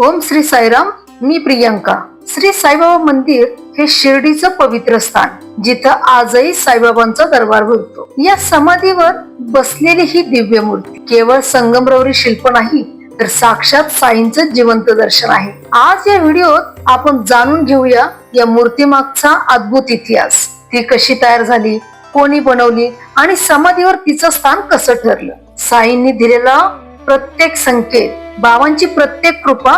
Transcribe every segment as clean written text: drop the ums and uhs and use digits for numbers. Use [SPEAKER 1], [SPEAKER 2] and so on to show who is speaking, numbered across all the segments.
[SPEAKER 1] ओम श्री साईराम. मी प्रियंका. श्री साईबाबा मंदिर हे शिर्डीचं पवित्र स्थान जिथं आजही साईबाबांचा दरबार भरतो. या समाधीवर बसलेली ही दिव्य मूर्ती केवळ संगमरवरी शिल्प नाही तर साक्षात साईंचं जिवंत दर्शन आहे. आज या व्हिडिओत आपण जाणून घेऊया या मूर्तीमागचा अद्भुत इतिहास. ती कशी तयार झाली, कोणी बनवली आणि समाधीवर तिचं स्थान कसं ठरलं. साईंनी दिलेला प्रत्येक संकेत, बाबांची प्रत्येक कृपा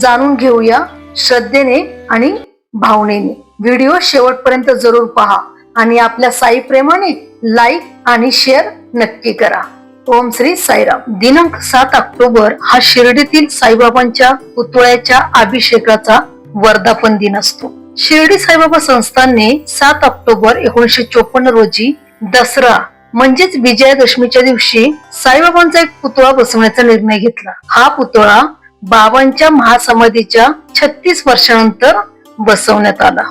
[SPEAKER 1] जाणून घेऊया श्रद्धेने आणि भावनेने. व्हिडिओ शेवटपर्यंत जरूर पहा आणि आपल्या साई प्रेमाने लाईक आणि शेअर नक्की करा. ओम श्री साईराम. दिनांक 7 ऑक्टोबर हा शिर्डीतील साईबाबांच्या पुतळ्याच्या अभिषेकाचा वर्धापन दिन असतो. शिर्डी साईबाबा संस्थानने 7 ऑक्टोबर 1954 रोजी दसरा म्हणजेच विजयादशमीच्या दिवशी साईबाबांचा एक पुतळा बसवण्याचा निर्णय घेतला. हा पुतळा बाबांच्या महासमाधीच्या 36 वर्षानंतर बसवण्यात आला.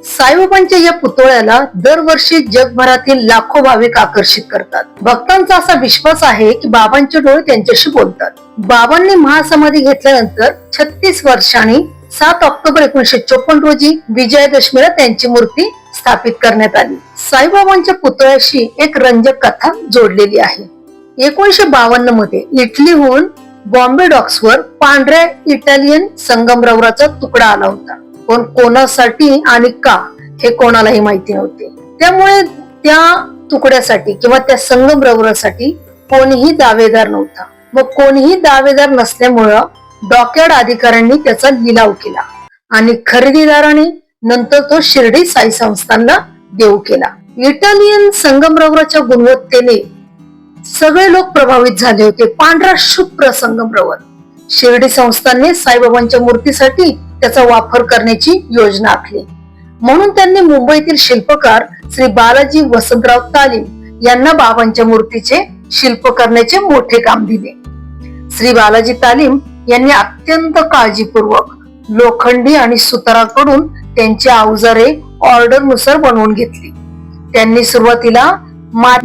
[SPEAKER 1] साईबाबांच्या या पुतळ्याला दरवर्षी जगभरातील लाखो भाविक आकर्षित करतात. भक्तांचा असा विश्वास आहे की बाबांचे डोळे त्यांच्याशी बोलतात. बाबांनी महासमाधी घेतल्यानंतर 36 वर्षांनी 7 ऑक्टोबर 1954 रोजी विजयादशमीला त्यांची मूर्ती स्थापित करण्यात आली. साईबाबांच्या पुतळ्याशी एक रंजक कथा जोडलेली आहे. 1952 मध्ये इटलीहून बॉम्बे डॉक्सवर पांढऱ्या इटालियन संगमरवराचा तुकडा आला होता. पण कोणासाठी आणि का हे कोणालाही माहिती नव्हते. त्यामुळे त्या तुकड्यासाठी किंवा त्या संगमरवरासाठी कोणीही दावेदार नव्हता. मग कोणीही दावेदार नसल्यामुळं डॉकयार्ड अधिकाऱ्यांनी त्याचा लिलाव केला आणि खरेदीदारांनी नंतर तो शिर्डी साई संस्थानला देऊ केला. इटालियन संगमरवराच्या गुणवत्तेने सगळे लोक प्रभावित झाले होते. पांढरा शुभ्र संगमरवर. शिर्डी संस्थानने साईबाबांच्या मूर्तीसाठी त्याचा वापर करण्याची योजना आखली. म्हणून त्यांनी मुंबईतील शिल्पकार श्री बालाजी वसंतराव तालीम यांना बाबांच्या मूर्तीचे शिल्प करण्याचे मोठे काम दिले. श्री बालाजी तालीम यांनी अत्यंत काळजीपूर्वक लोखंडी आणि सुताराकडून त्यांची अवजारे ऑर्डर नुसार बनवून घेतली. त्यांनी सुरुवातीला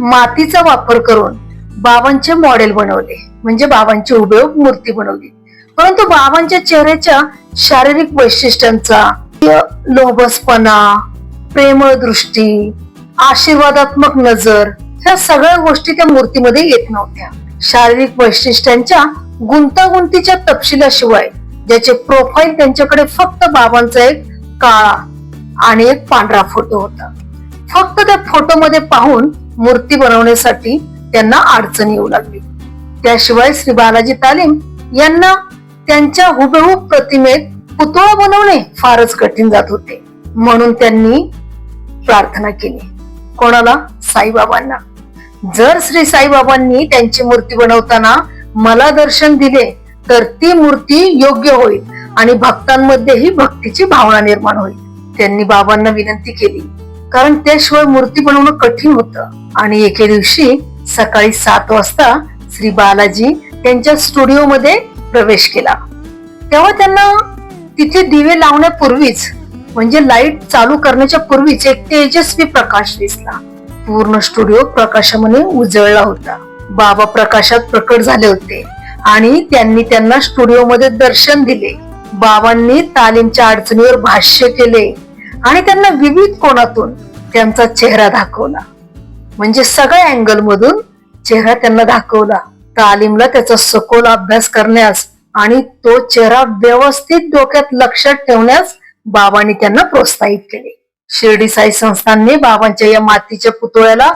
[SPEAKER 1] मातीचा वापर करून बाबांचे मॉडेल बनवले, म्हणजे बाबांची हुबेहूब मूर्ती बनवली. परंतु बाबांच्या चेहऱ्याच्या शारीरिक वैशिष्ट्यांचा, लोभसपणा, प्रेमळ दृष्टी, आशीर्वादात्मक नजर ह्या सगळ्या गोष्टी त्या मूर्तीमध्ये येत नव्हत्या. शारीरिक वैशिष्ट्यांच्या गुंतागुंतीच्या तपशिलाशिवाय ज्याचे प्रोफाईल त्यांच्याकडे फक्त बाबांचा एक काळा आणि एक पांढरा फोटो होता. फक्त त्या फोटोमध्ये पाहून मूर्ती बनवण्यासाठी त्यांना अडचण येऊ लागली. त्याशिवाय श्री बालाजी तालीम यांना त्यांच्या हुबेहूब प्रतिमेत पुतळा बनवणे फारच कठीण जात होते. म्हणून त्यांनी प्रार्थना केली. कोणाला? साईबाबांना. जर श्री साईबाबांनी त्यांची मूर्ती बनवताना मला दर्शन दिले तर ती मूर्ती योग्य होईल आणि भक्तांमध्येही भक्तीची भावना निर्माण होईल. त्यांनी बाबांना विनंती केली, कारण त्याशिवाय मूर्ती बनवणं कठीण होतं. आणि एके दिवशी सकाळी 7 वाजता श्री बालाजी त्यांच्या स्टुडिओ मध्ये प्रवेश केला. तेव्हा त्यांना तिथे दिवे लावण्यापूर्वीच, म्हणजे लाईट चालू करण्याच्या पूर्वीच एक तेजस्वी प्रकाश दिसला. पूर्ण स्टुडिओ प्रकाशामध्ये उजळला होता. बाबा प्रकाशात प्रकट झाले होते आणि त्यांनी त्यांना स्टुडिओ मध्ये दर्शन दिले. बाबांनी तालीमच्या अडचणीवर भाष्य केले आणि त्यांना विविध कोणातून त्यांचा चेहरा दाखवला, म्हणजे सगळ्या अँगल मधून चेहरा त्यांना दाखवला. तालीमला त्याचा सखोल अभ्यास करण्यास आणि तो चेहरा व्यवस्थित डोक्यात लक्षात ठेवण्यास बाबांनी त्यांना प्रोत्साहित केले. शिर्डी साई संस्थानने बाबांच्या या मातीच्या पुतळ्याला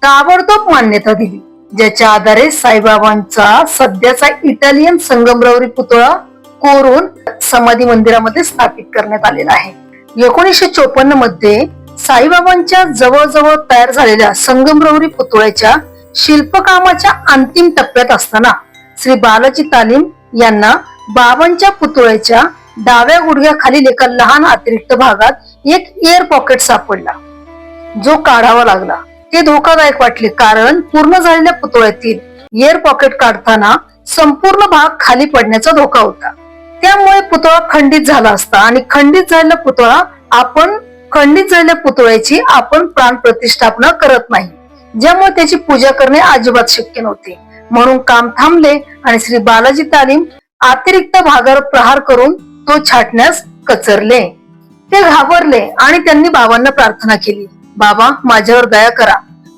[SPEAKER 1] ताबडतोब मान्यता दिली, ज्याच्या आधारे साईबाबांचा सध्याचा इटालियन संगमरवरी पुतळा कोरून समाधी मंदिरामध्ये स्थापित करण्यात आलेला आहे. 1954 मध्ये साईबाबांच्या जवळजवळ तयार झालेल्या संगमरवरी पुतळ्याच्या शिल्पकामाच्या अंतिम टप्प्यात असताना श्री बालाजी तालीम यांना बाबांच्या पुतळ्याच्या डाव्या गुडघ्याखालील एका लहान अतिरिक्त भागात एक एअर पॉकेट सापडला, जो काढावा लागला. ते धोकादायक वाटले, कारण पूर्ण झालेल्या पुतळ्यातील एअर पॉकेट काढताना संपूर्ण भाग खाली पडण्याचा धोका होता. त्यामुळे पुतळा खंडित झाला असता आणि खंडित झालेल्या पुतळ्याची आपण प्राण प्रतिष्ठापना करत नाही, ज्यामुळे त्याची पूजा करणे अजिबात शक्य नव्हते. म्हणून काम थांबले आणि श्री बालाजी तालीम अतिरिक्त भागावर प्रहार करून तो छाटण्यास कचरले. ते घाबरले आणि त्यांनी बाबांना प्रार्थना केली, बाबा माझ्यावर दया करा,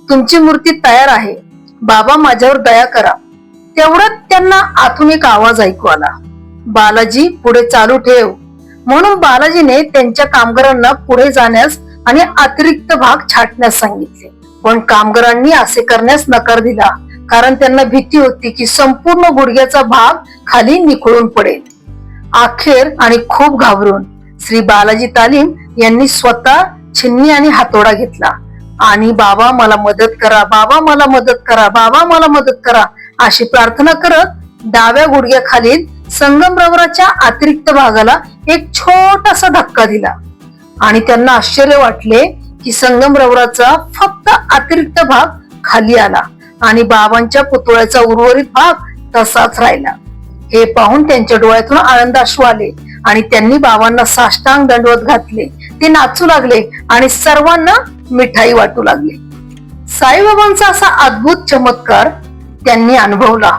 [SPEAKER 1] तुमची मूर्ती तयार आहे, बाबा माझ्यावर दया करा. तेवढ्यात त्यांना आतून एक आवाज ऐकू आला, बालाजी पुढे चालू ठेव. म्हणून बालाजीने त्यांच्या कामगारांना पुढे जाण्यास आणि अतिरिक्त भाग छाटण्यास सांगितले. पण कामगारांनी असे करण्यास नकार दिला, कारण त्यांना भीती होती की संपूर्ण गुडघ्याचा भाग खाली निखळून पडेल. अखेर आणि खूप घाबरून श्री बालाजी तालीम यांनी स्वतः छिन्नी आणि हातोडा घेतला आणि बाबा मला मदत करा, बाबा मला मदत करा, बाबा मला मदत करा अशी प्रार्थना करत डाव्या गुडघ्याखालील संगमरवराच्या अतिरिक्त भागाला एक छोटासा धक्का दिला. आणि त्यांना आश्चर्य वाटले की संगमरवराचा फक्त अतिरिक्त भाग खाली आला आणि बाबांच्या पुतळ्याचा उर्वरित भाग तसाच राहिला. हे पाहून त्यांच्या डोळ्यातून आनंदाश्रू आले आणि त्यांनी बाबांना साष्टांग दंडवत घातले. ते नाचू लागले आणि सर्वांना मिठाई वाटू लागले. साईबाबांचा असा अद्भुत चमत्कार त्यांनी अनुभवला.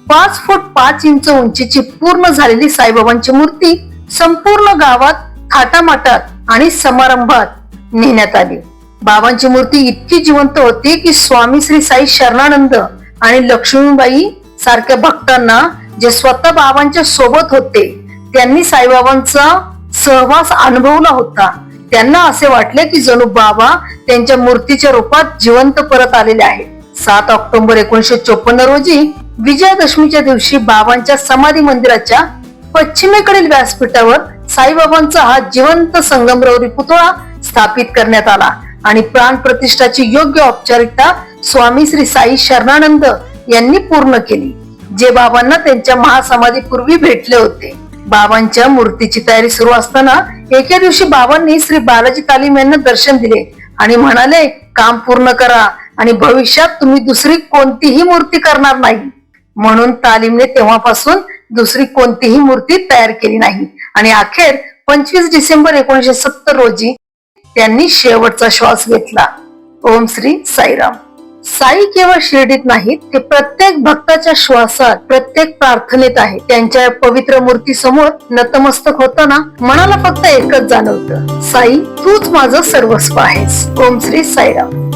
[SPEAKER 1] 5 फूट 5 इंच उंचीची पूर्ण झालेली साईबाबांची मूर्ती संपूर्ण गावात थाटामाटात आणि समारंभात नेण्यात आली. बाबांची मूर्ती इतकी जिवंत होती की स्वामी श्री साई शरणानंद आणि लक्ष्मीबाई सारख्या भक्तांना, जे स्वतः बाबांच्या सोबत होते, त्यांनी साईबाबांचा सहवास अनुभवला होता. त्यांना असे वाटले की जणू बाबा त्यांच्या मूर्तीच्या रूपात जिवंत परत आलेले आहेत. 7 ऑक्टोबर 1954 रोजी विजयादशमीच्या दिवशी बाबांच्या समाधी मंदिराच्या पश्चिमेकडील व्यासपीठावर साईबाबांचा हा जिवंत संगमरवरी पुतळा स्थापित करण्यात आला आणि प्राण प्रतिष्ठाची योग्य औपचारिकता स्वामी श्री साई शरणानंद यांनी पूर्ण केली, जे बाबांना त्यांच्या महासमाधीपूर्वी भेटले होते. बाबांच्या मूर्तीची तयारी सुरू असताना एके दिवशी बाबांनी श्री बालाजी तालीम यांना दर्शन दिले आणि म्हणाले, काम पूर्ण करा आणि भविष्यात तुम्ही दुसरी कोणतीही मूर्ती करणार नाही. म्हणून तालीमने तेव्हापासून दुसरी कोणतीही मूर्ती तयार केली नाही आणि अखेर 25 डिसेंबर 1970 रोजी त्यांनी शेवटचा श्वास घेतला. ओम श्री साईराम. साई केवळ शिर्डीत नाहीत, ते प्रत्येक भक्ताच्या श्वासात, प्रत्येक प्रार्थनेत आहे. त्यांच्या पवित्र मूर्ती समोर नतमस्तक होताना मनाला फक्त एकच जाणवतं, साई तूच माझं सर्वस्व आहेस. ओम श्री साईराम.